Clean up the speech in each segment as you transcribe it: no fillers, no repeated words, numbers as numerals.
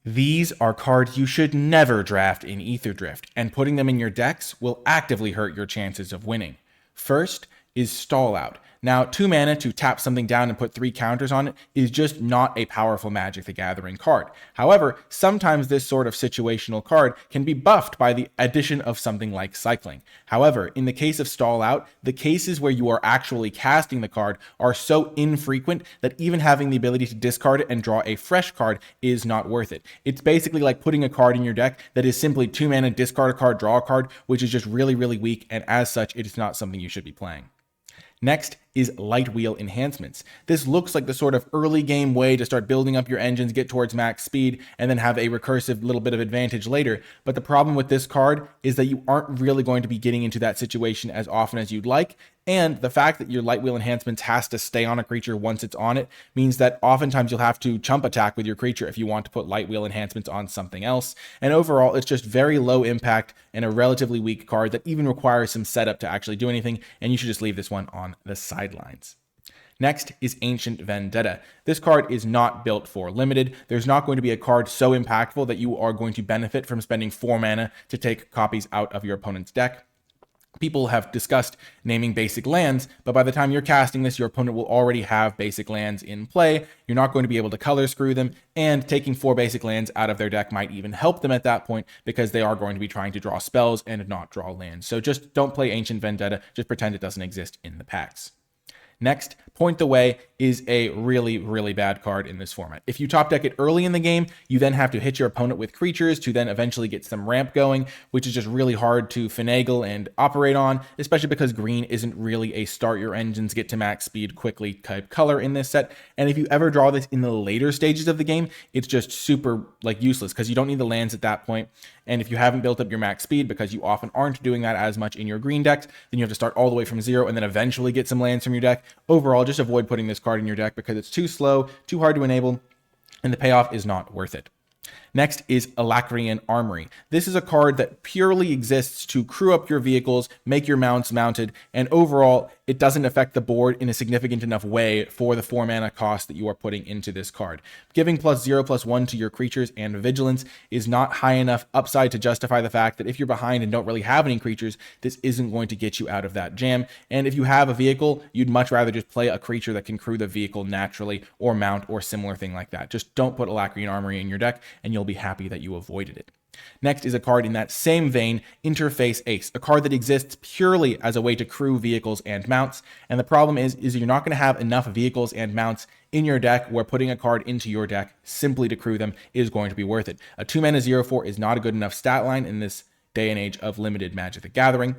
These are cards you should never draft in Aetherdrift, and putting them in your decks will actively hurt your chances of winning. First is Stall Out. Now, 2 mana to tap something down and put 3 counters on it is just not a powerful Magic the Gathering card. However, sometimes this sort of situational card can be buffed by the addition of something like Cycling. However, in the case of Stall Out, the cases where you are actually casting the card are so infrequent that even having the ability to discard it and draw a fresh card is not worth it. It's basically like putting a card in your deck that is simply 2 mana, discard a card, draw a card, which is just really, really weak, and as such, it is not something you should be playing. Next is Light Wheel Enhancements. This looks like the sort of early game way to start building up your engines, get towards max speed, and then have a recursive little bit of advantage later. But the problem with this card is that you aren't really going to be getting into that situation as often as you'd like. And the fact that your Light Wheel Enhancements has to stay on a creature once it's on it means that oftentimes you'll have to chump attack with your creature if you want to put Light Wheel Enhancements on something else. And overall, it's just very low impact and a relatively weak card that even requires some setup to actually do anything, and you should just leave this one on the sidelines. Next is Ancient Vendetta. This card is not built for limited. There's not going to be a card so impactful that you are going to benefit from spending 4 mana to take copies out of your opponent's deck. People have discussed naming basic lands, but by the time you're casting this, your opponent will already have basic lands in play. You're not going to be able to color screw them, and taking 4 basic lands out of their deck might even help them at that point because they are going to be trying to draw spells and not draw lands. So just don't play Ancient Vendetta, just pretend it doesn't exist in the packs. Next, Point the Way is a really, really bad card in this format. If you top deck it early in the game, you then have to hit your opponent with creatures to then eventually get some ramp going, which is just really hard to finagle and operate on, especially because green isn't really a start your engines, get to max speed quickly type color in this set. And if you ever draw this in the later stages of the game, it's just super useless because you don't need the lands at that point. And if you haven't built up your max speed, because you often aren't doing that as much in your green decks, then you have to start all the way from 0 and then eventually get some lands from your deck. Overall, just avoid putting this card in your deck because it's too slow, too hard to enable, and the payoff is not worth it. Next is Alacrian Armory. This is a card that purely exists to crew up your vehicles, make your mounts mounted, and overall, it doesn't affect the board in a significant enough way for the 4 mana cost that you are putting into this card. Giving +0/+1 to your creatures and vigilance is not high enough upside to justify the fact that if you're behind and don't really have any creatures, this isn't going to get you out of that jam. And if you have a vehicle, you'd much rather just play a creature that can crew the vehicle naturally or mount or similar thing like that. Just don't put Alacrian Armory in your deck and you'll be happy that you avoided it. Next is a card in that same vein, Interface Ace, a card that exists purely as a way to crew vehicles and mounts. And the problem is you're not going to have enough vehicles and mounts in your deck where putting a card into your deck simply to crew them is going to be worth it. A 2 mana 0/4 is not a good enough stat line in this day and age of limited Magic the Gathering.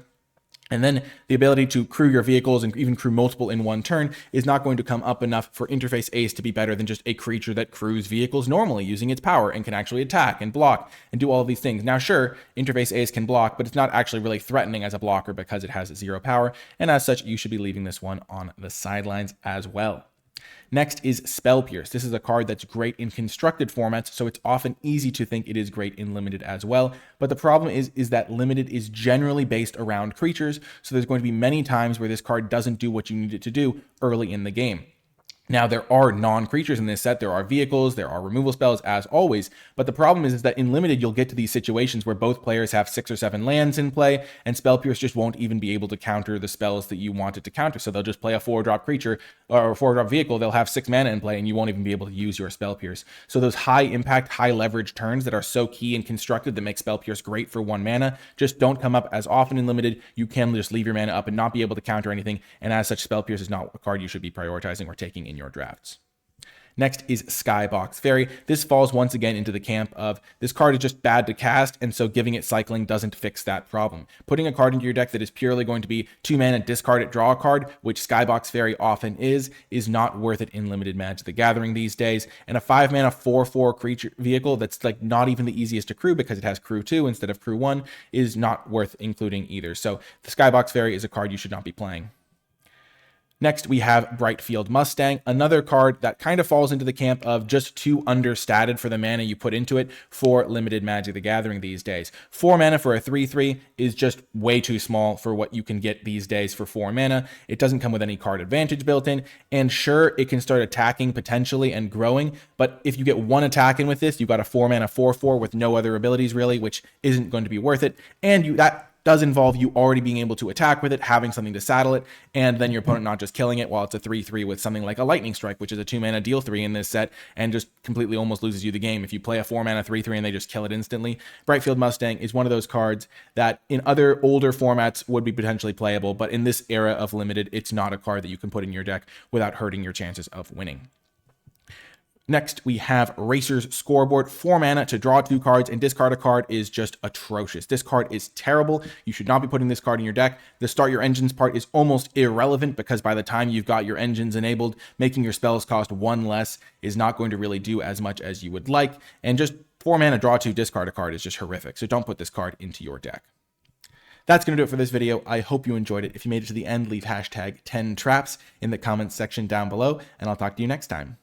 And then the ability to crew your vehicles and even crew multiple in one turn is not going to come up enough for Interface Ace to be better than just a creature that crews vehicles normally using its power and can actually attack and block and do all of these things. Now, sure, Interface Ace can block, but it's not actually really threatening as a blocker because it has 0 power. And as such, you should be leaving this one on the sidelines as well. Next is Spell Pierce. This is a card that's great in constructed formats, so it's often easy to think it is great in limited as well. But the problem is that limited is generally based around creatures, so there's going to be many times where this card doesn't do what you need it to do early in the game. Now, there are non-creatures in this set. There are vehicles, there are removal spells, as always. But the problem is that in limited, you'll get to these situations where both players have 6 or 7 lands in play, and Spell Pierce just won't even be able to counter the spells that you want it to counter. So they'll just play a 4-drop creature or a 4-drop vehicle. They'll have 6 mana in play, and you won't even be able to use your Spell Pierce. So those high impact, high leverage turns that are so key and constructed that make Spell Pierce great for 1 mana just don't come up as often in limited. You can just leave your mana up and not be able to counter anything, and as such, Spell Pierce is not a card you should be prioritizing or taking in your drafts. Next is Skybox Fairy. This falls once again into the camp of this card is just bad to cast, and so giving it cycling doesn't fix that problem. Putting a card into your deck that is purely going to be 2 mana, discard it, draw a card, which Skybox Fairy often is not worth it in limited Magic the Gathering these days. And a 5 mana 4/4 creature vehicle that's like not even the easiest to crew because it has crew 2 instead of crew 1 is not worth including either. So the Skybox Fairy is a card you should not be playing. Next, we have Brightfield Mustang, another card that kind of falls into the camp of just too understated for the mana you put into it for limited Magic the Gathering these days. 4 mana for a 3/3 is just way too small for what you can get these days for 4 mana. It doesn't come with any card advantage built in, and sure, it can start attacking potentially and growing, but if you get one attack in with this, you've got a 4 mana 4/4 with no other abilities really, which isn't going to be worth it, and that does involve you already being able to attack with it, having something to saddle it, and then your opponent not just killing it while it's a 3/3 with something like a Lightning Strike, which is a 2 mana deal 3 in this set, and just completely almost loses you the game if you play a 4 mana 3/3 and they just kill it instantly. Brightfield Mustang is one of those cards that in other older formats would be potentially playable, but in this era of limited, it's not a card that you can put in your deck without hurting your chances of winning. Next, we have Racer's Scoreboard. 4 mana to draw 2 cards and discard a card is just atrocious. This card is terrible. You should not be putting this card in your deck. The start your engines part is almost irrelevant because by the time you've got your engines enabled, making your spells cost 1 less is not going to really do as much as you would like. And just 4 mana, draw 2, discard a card is just horrific. So don't put this card into your deck. That's going to do it for this video. I hope you enjoyed it. If you made it to the end, leave hashtag 10traps in the comments section down below, and I'll talk to you next time.